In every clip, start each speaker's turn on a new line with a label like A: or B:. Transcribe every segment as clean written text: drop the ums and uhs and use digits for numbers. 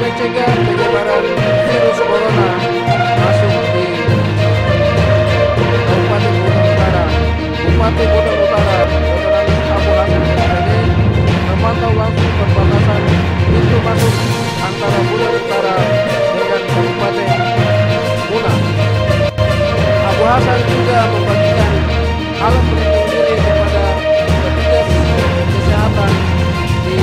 A: mencegah penyebaran virus corona masuk di Kabupaten Buton Utara. Bupati Buton Utara, Dr. Agus Abu Hasan SPD, memantau langsung perbatasan pintu masuk antara Buton Utara dengan Kabupaten Buna. Abu Hasan juga membagikan alat pelindung diri kepada petugas kesehatan di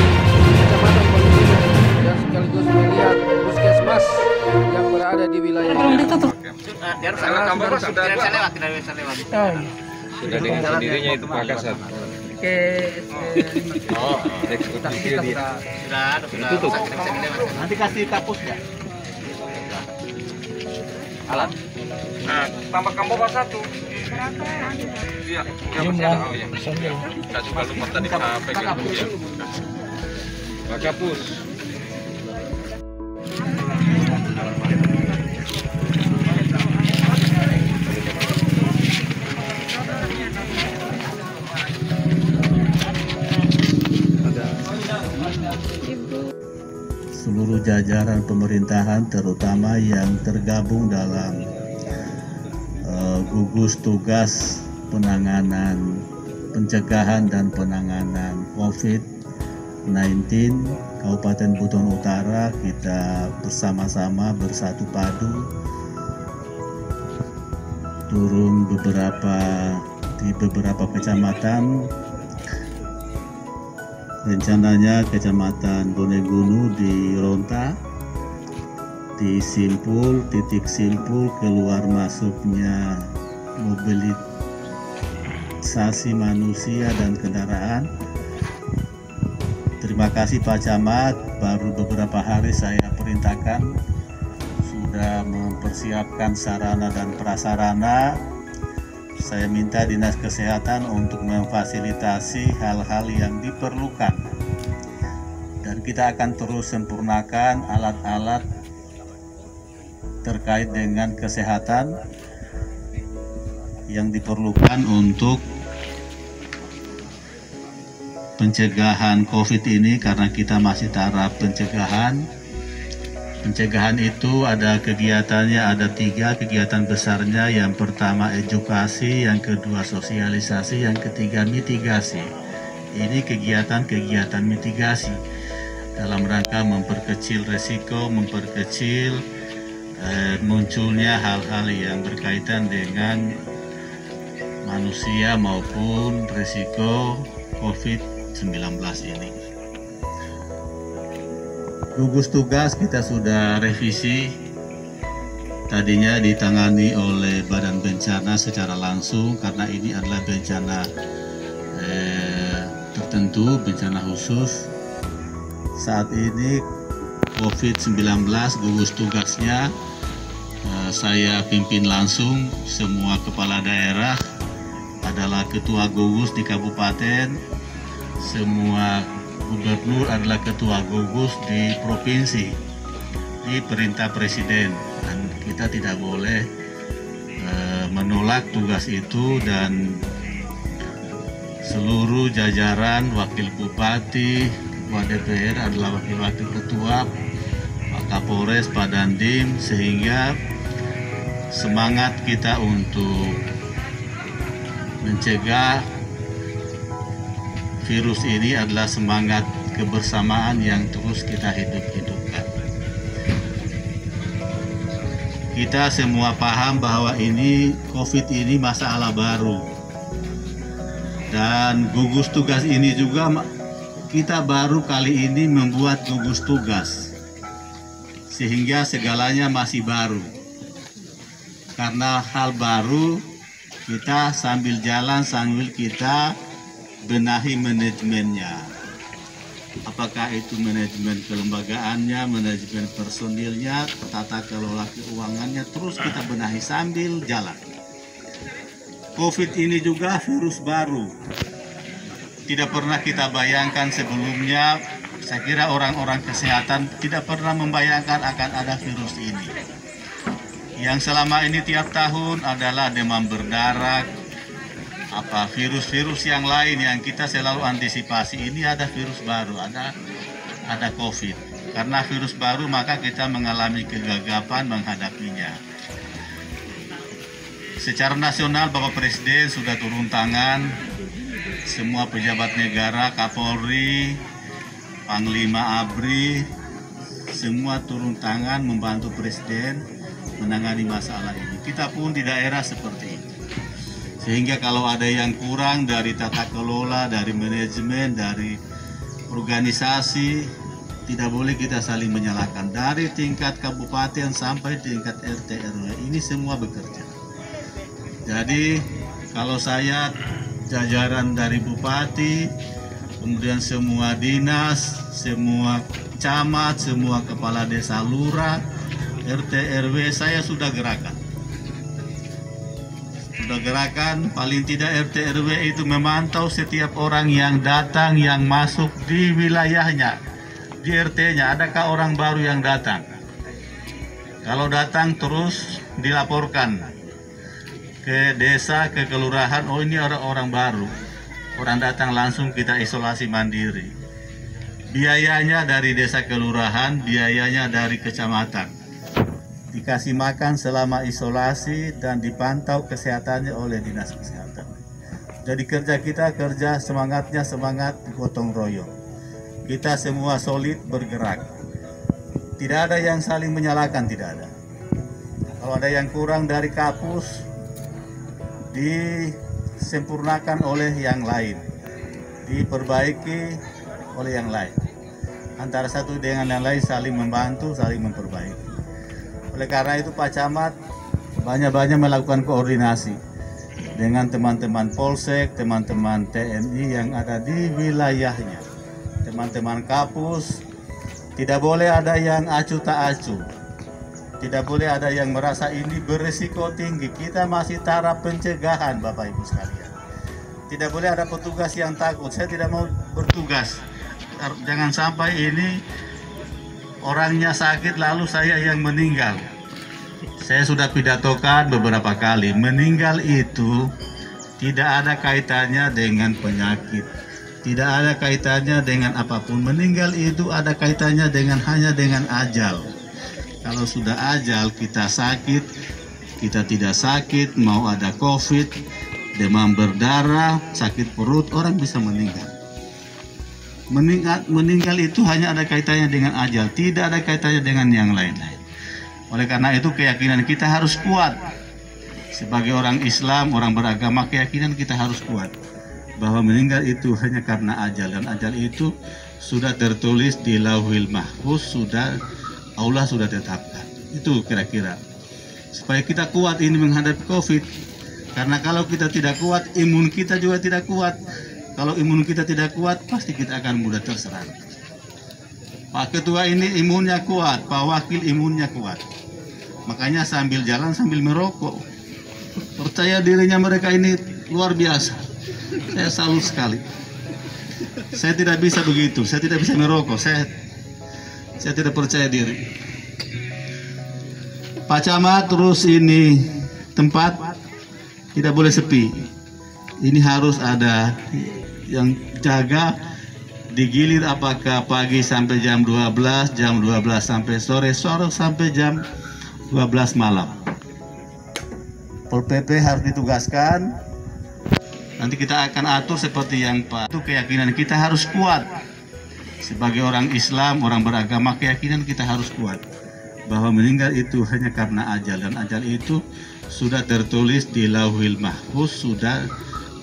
A: Kecamatan Banyuwangi dan sekaligus melihat puskesmas yang berada di wilayah ini.
B: Sudah dengan sendirinya itu Pak Kasat. Eksekutif dia.
C: Sudah tutup. Nanti kasih kapus ya. Alat.
B: Nah, tambah kamu satu. Iya, saya juga lupa tadi pegang dulu ya. Pak Kapus.
D: Seluruh jajaran pemerintahan terutama yang tergabung dalam gugus tugas penanganan pencegahan dan penanganan COVID-19 Kabupaten Buton Utara, kita bersama-sama bersatu padu turun di beberapa kecamatan. Rencananya Kecamatan Bonegunu di Ronta, di Simpul, titik Simpul keluar masuknya mobilisasi manusia dan kendaraan. Terima kasih Pak Camat, baru beberapa hari saya perintahkan sudah mempersiapkan sarana dan prasarana. Saya minta Dinas Kesehatan untuk memfasilitasi hal-hal yang diperlukan, dan kita akan terus sempurnakan alat-alat terkait dengan kesehatan yang diperlukan untuk pencegahan COVID ini, karena kita masih taraf pencegahan. Pencegahan itu ada kegiatannya, ada 3 kegiatan besarnya. Yang pertama edukasi, yang kedua sosialisasi, yang ketiga mitigasi. Ini kegiatan-kegiatan mitigasi dalam rangka memperkecil resiko, memperkecil munculnya hal-hal yang berkaitan dengan manusia maupun resiko COVID-19 ini. Gugus tugas kita sudah revisi, tadinya ditangani oleh Badan Bencana secara langsung karena ini adalah bencana tertentu, bencana khusus. Saat ini COVID-19 gugus tugasnya saya pimpin langsung. Semua kepala daerah adalah ketua gugus di kabupaten, semua gubernur adalah ketua gugus di provinsi, di perintah presiden, dan kita tidak boleh menolak tugas itu. Dan seluruh jajaran wakil bupati, ketua DPR adalah wakil-wakil ketua, Pak Kapolres, Pak Dandim, sehingga semangat kita untuk mencegah virus ini adalah semangat kebersamaan yang terus kita hidupkan. Kita semua paham bahwa ini COVID ini masalah baru, dan gugus tugas ini juga kita baru kali ini membuat gugus tugas, sehingga segalanya masih baru. Karena hal baru, kita sambil jalan sambil kita benahi manajemennya. Apakah itu manajemen kelembagaannya, manajemen personilnya, tata kelola keuangannya, terus kita benahi sambil jalan. COVID ini juga virus baru, tidak pernah kita bayangkan sebelumnya. Saya kira orang-orang kesehatan tidak pernah membayangkan akan ada virus ini. Yang selama ini tiap tahun adalah demam berdarah, virus-virus yang lain yang kita selalu antisipasi. Ini ada virus baru, ada COVID. Karena virus baru maka kita mengalami kegagapan menghadapinya. Secara nasional Bapak Presiden sudah turun tangan, semua pejabat negara, Kapolri, Panglima ABRI, semua turun tangan membantu Presiden menangani masalah ini. Kita pun di daerah seperti itu. Sehingga kalau ada yang kurang dari tata kelola, dari manajemen, dari organisasi, tidak boleh kita saling menyalahkan. Dari tingkat kabupaten sampai tingkat RT RW, ini semua bekerja. Jadi kalau saya, jajaran dari Bupati, kemudian semua dinas, semua camat, semua kepala desa, lurah, RT RW, saya sudah gerakan. Paling tidak RT RW itu memantau setiap orang yang datang, yang masuk di wilayahnya, di RT-nya, adakah orang baru yang datang. Kalau datang terus dilaporkan ke desa, ke kelurahan, oh ini orang baru, orang datang langsung kita isolasi mandiri. Biayanya dari desa kelurahan, biayanya dari kecamatan. Dikasih makan selama isolasi dan dipantau kesehatannya oleh dinas kesehatan. Jadi kerja kita kerja semangatnya semangat gotong royong. Kita semua solid bergerak. Tidak ada yang saling menyalahkan, tidak ada. Kalau ada yang kurang dari Kapus, disempurnakan oleh yang lain, diperbaiki oleh yang lain. Antara satu dengan yang lain saling membantu, saling memperbaiki. Oleh karena itu Pak Camat banyak-banyak melakukan koordinasi dengan teman-teman Polsek, teman-teman TNI yang ada di wilayahnya, teman-teman Kapus. Tidak boleh ada yang acuh tak acuh, tidak boleh ada yang merasa ini berisiko tinggi. Kita masih taraf pencegahan Bapak Ibu sekalian. Tidak boleh ada petugas yang takut. Saya tidak mau bertugas. Jangan sampai ini orangnya sakit lalu saya yang meninggal. Saya sudah pidatokan beberapa kali, meninggal itu tidak ada kaitannya dengan penyakit, tidak ada kaitannya dengan apapun. Meninggal itu ada kaitannya hanya dengan ajal. Kalau sudah ajal, kita sakit, kita tidak sakit, mau ada COVID, demam berdarah, sakit perut, orang bisa meninggal. Meninggal itu hanya ada kaitannya dengan ajal, tidak ada kaitannya dengan yang lain-lain. Oleh karena itu keyakinan kita harus kuat. Sebagai orang Islam, orang beragama, keyakinan kita harus kuat bahwa meninggal itu hanya karena ajal, dan ajal itu sudah tertulis di Lauhil Mahfuz, Allah sudah tetapkan. Itu kira-kira supaya kita kuat ini menghadapi COVID. Karena kalau kita tidak kuat, imun kita juga tidak kuat. Kalau imun kita tidak kuat, pasti kita akan mudah terserang. Pak Ketua ini imunnya kuat, Pak Wakil imunnya kuat. Makanya sambil jalan sambil merokok. Percaya dirinya mereka ini luar biasa. Saya salut sekali. Saya tidak bisa begitu, saya tidak bisa merokok. Saya tidak percaya diri. Pak Camat, terus ini tempat tidak boleh sepi. Ini harus ada yang jaga, digilir apakah pagi sampai jam 12, jam 12 sampai sore, sore sampai jam 12 malam. Pol PP harus ditugaskan. Nanti kita akan atur seperti yang Pak. Itu keyakinan kita harus kuat. Sebagai orang Islam, orang beragama, keyakinan kita harus kuat bahwa meninggal itu hanya karena ajal, dan ajal itu sudah tertulis di Lauhil Mahfuz,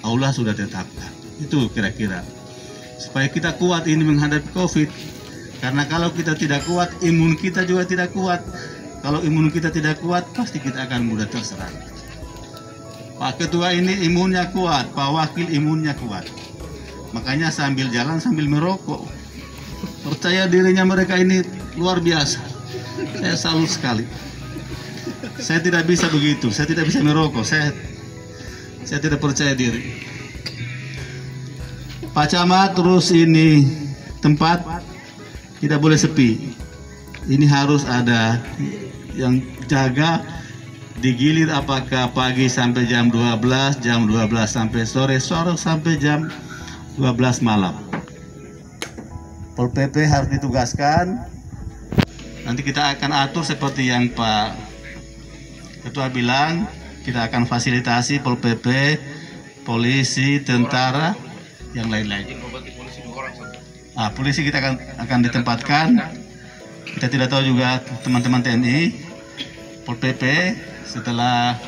D: Allah sudah tetapkan. Itu kira-kira supaya kita kuat ini menghadapi COVID. Karena kalau kita tidak kuat, imun kita juga tidak kuat. Kalau imun kita tidak kuat, pasti kita akan mudah terserang. Pak Ketua ini imunnya kuat, Pak Wakil imunnya kuat. Makanya sambil jalan sambil merokok. Percaya dirinya mereka ini luar biasa. Saya salut sekali. Saya tidak bisa begitu, saya tidak bisa merokok. Saya tidak percaya diri. Pak Camat, terus ini tempat tidak boleh sepi. Ini harus ada yang jaga, digilir apakah pagi sampai jam 12, jam 12 sampai sore, sore sampai jam 12 malam. Pol PP harus ditugaskan. Nanti kita akan atur seperti yang Pak Ketua bilang, kita akan fasilitasi Pol PP, polisi, tentara, yang lain-lain. Polisi kita akan ditempatkan. Kita tidak tahu juga teman-teman TNI, Pol PP, setelah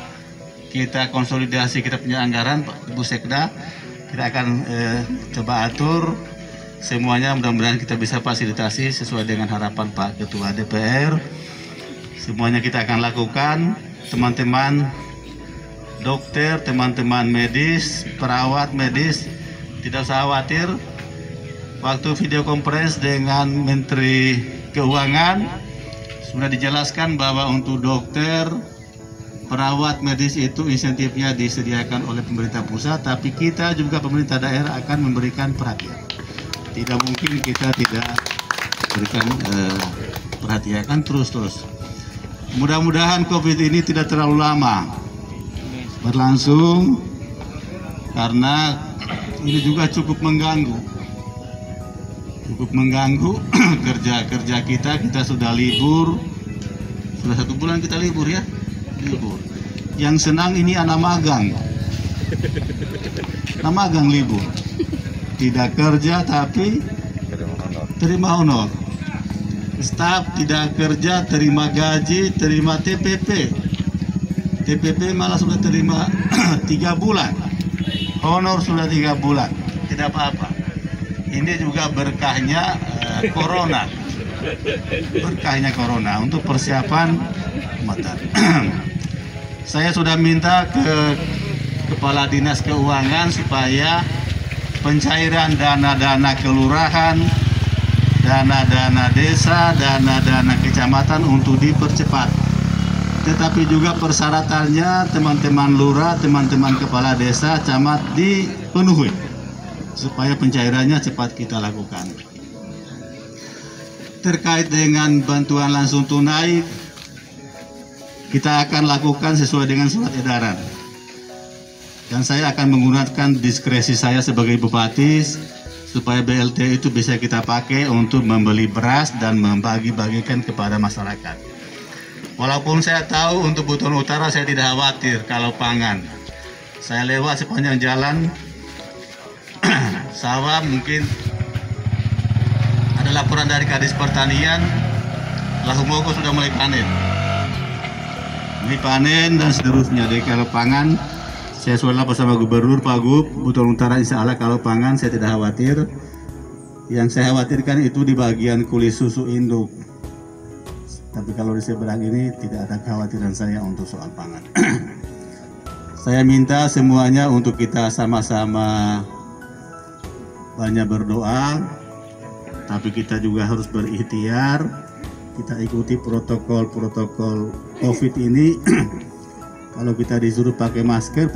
D: kita konsolidasi, kita punya anggaran, Pak Ibu Sekda, kita akan coba atur semuanya. Mudah-mudahan kita bisa fasilitasi sesuai dengan harapan Pak Ketua DPR. Semuanya kita akan lakukan. Teman-teman dokter, teman-teman medis, perawat medis, tidak usah khawatir. Waktu video conference dengan Menteri Keuangan sudah dijelaskan bahwa untuk dokter, perawat medis itu insentifnya disediakan oleh pemerintah pusat, tapi kita juga pemerintah daerah akan memberikan perhatian. Tidak mungkin kita tidak berikan perhatian, kan terus-terus. Mudah-mudahan COVID ini tidak terlalu lama berlangsung, karena ini juga cukup mengganggu kerja kita sudah libur, sudah 1 bulan kita libur ya, libur. Yang senang ini anak magang libur, tidak kerja tapi terima honor. Staf tidak kerja terima gaji, terima TPP malah sudah terima 3 bulan, honor sudah 3 bulan, tidak apa-apa. Ini juga berkahnya corona, untuk persiapan Ramadan. Saya sudah minta ke Kepala Dinas Keuangan supaya pencairan dana-dana kelurahan, dana-dana desa, dana-dana kecamatan untuk dipercepat. Tetapi juga persyaratannya teman-teman lurah, teman-teman kepala desa, camat dipenuhi supaya pencairannya cepat kita lakukan. Terkait dengan bantuan langsung tunai, kita akan lakukan sesuai dengan surat edaran. Dan saya akan menggunakan diskresi saya sebagai bupati supaya BLT itu bisa kita pakai untuk membeli beras dan membagi-bagikan kepada masyarakat. Walaupun saya tahu untuk Buton Utara saya tidak khawatir kalau pangan. Saya lewat sepanjang jalan sawah, mungkin ada laporan dari Kadis Pertanian, Lahumogo sudah mulai panen dan seterusnya. Jadi kalau pangan, saya sudah bersama Gubernur Pak Gub, Buton Utara insya Allah kalau pangan saya tidak khawatir. Yang saya khawatirkan itu di bagian kulit susu induk. Tapi kalau di seberang ini tidak ada kekhawatiran saya untuk soal pangan. Saya minta semuanya untuk kita sama-sama banyak berdoa, tapi kita juga harus berikhtiar. Kita ikuti protokol COVID ini. Kalau kita disuruh pakai masker,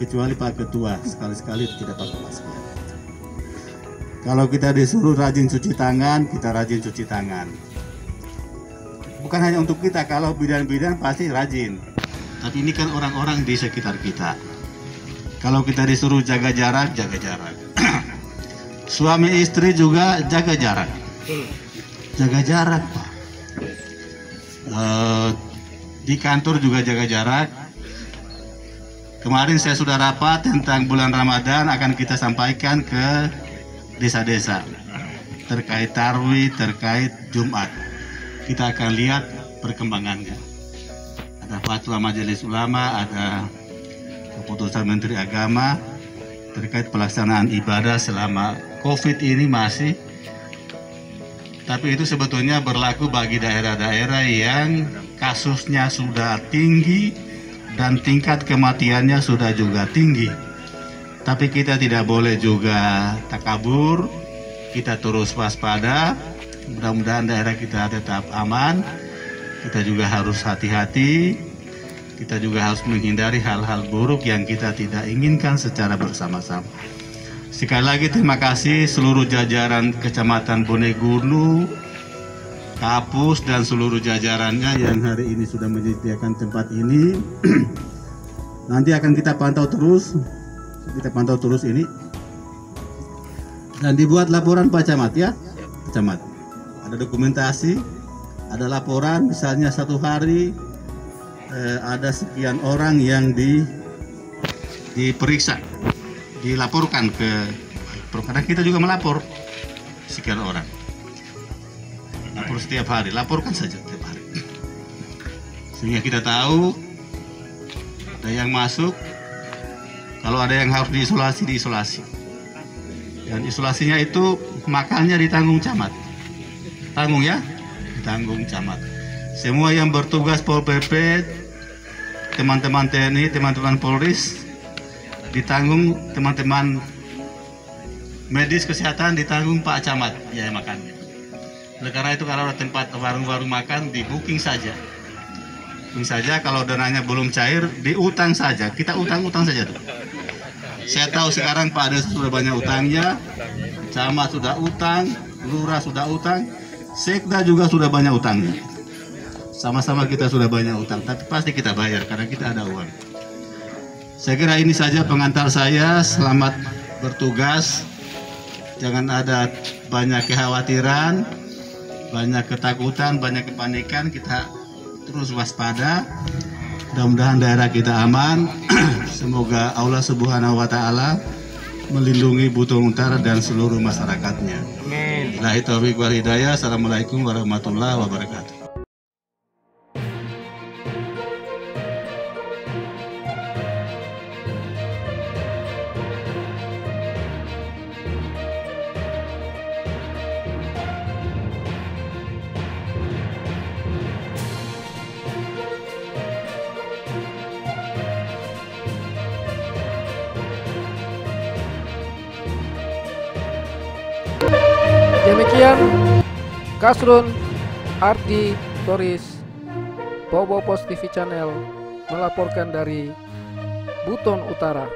D: kecuali Pak Ketua sekali-sekali tidak pakai masker. Kalau kita disuruh rajin cuci tangan, kita rajin cuci tangan. Bukan hanya untuk kita, kalau bidan-bidan pasti rajin. Tapi ini kan orang-orang di sekitar kita. Kalau kita disuruh jaga jarak, jaga jarak. Suami istri juga jaga jarak. Jaga jarak, Pak. Di kantor juga jaga jarak. Kemarin saya sudah rapat tentang bulan Ramadan, akan kita sampaikan ke desa-desa terkait tarwih, terkait Jumat. Kita akan lihat perkembangannya. Ada fatwa Majelis Ulama, ada keputusan Menteri Agama terkait pelaksanaan ibadah selama COVID ini masih. Tapi itu sebetulnya berlaku bagi daerah-daerah yang kasusnya sudah tinggi dan tingkat kematiannya sudah juga tinggi. Tapi kita tidak boleh juga takabur, kita terus waspada. Mudah-mudahan daerah kita tetap aman. Kita juga harus hati-hati. Kita juga harus menghindari hal-hal buruk yang kita tidak inginkan secara bersama-sama. Sekali lagi terima kasih seluruh jajaran Kecamatan Bonegunu, Kapus dan seluruh jajarannya yang hari ini sudah menyediakan tempat ini. Nanti akan kita pantau terus ini. Dan dibuat laporan Pak Camat ya, Camat. ada dokumentasi, ada laporan, misalnya satu hari ada sekian orang yang diperiksa, dilaporkan ke, karena kita juga melapor sekian orang, lapor setiap hari, laporkan saja setiap hari, sehingga kita tahu ada yang masuk, kalau ada yang harus diisolasi, diisolasi. Dan isolasinya itu makannya ditanggung camat. Tanggung ya, ditanggung camat. Semua yang bertugas Pol PP, teman-teman TNI, teman-teman Polris, ditanggung, teman-teman medis kesehatan ditanggung Pak Camat biaya makannya. Oleh karena itu kalau ada tempat warung-warung makan, di booking saja. Booking saja, kalau dananya belum cair, diutang saja. Kita utang-utang saja tuh. Saya tahu sekarang Pak Ades sudah banyak utangnya, Camat sudah utang, Lurah sudah utang, Sekda juga sudah banyak utangnya. Sama-sama kita sudah banyak utang, tapi pasti kita bayar karena kita ada uang. Saya kira ini saja pengantar saya, selamat bertugas. Jangan ada banyak kekhawatiran, banyak ketakutan, banyak kepanikan, kita terus waspada. Mudah-mudahan daerah kita aman. Semoga Allah Subhanahu wa Ta'ala melindungi Buton Utara dan seluruh masyarakatnya. Amin. Billahi taufiq wal hidayah. Assalamualaikum warahmatullahi wabarakatuh.
A: Demikian Kasrun Ardi Toris, Bobo Pos TV Channel melaporkan dari Buton Utara.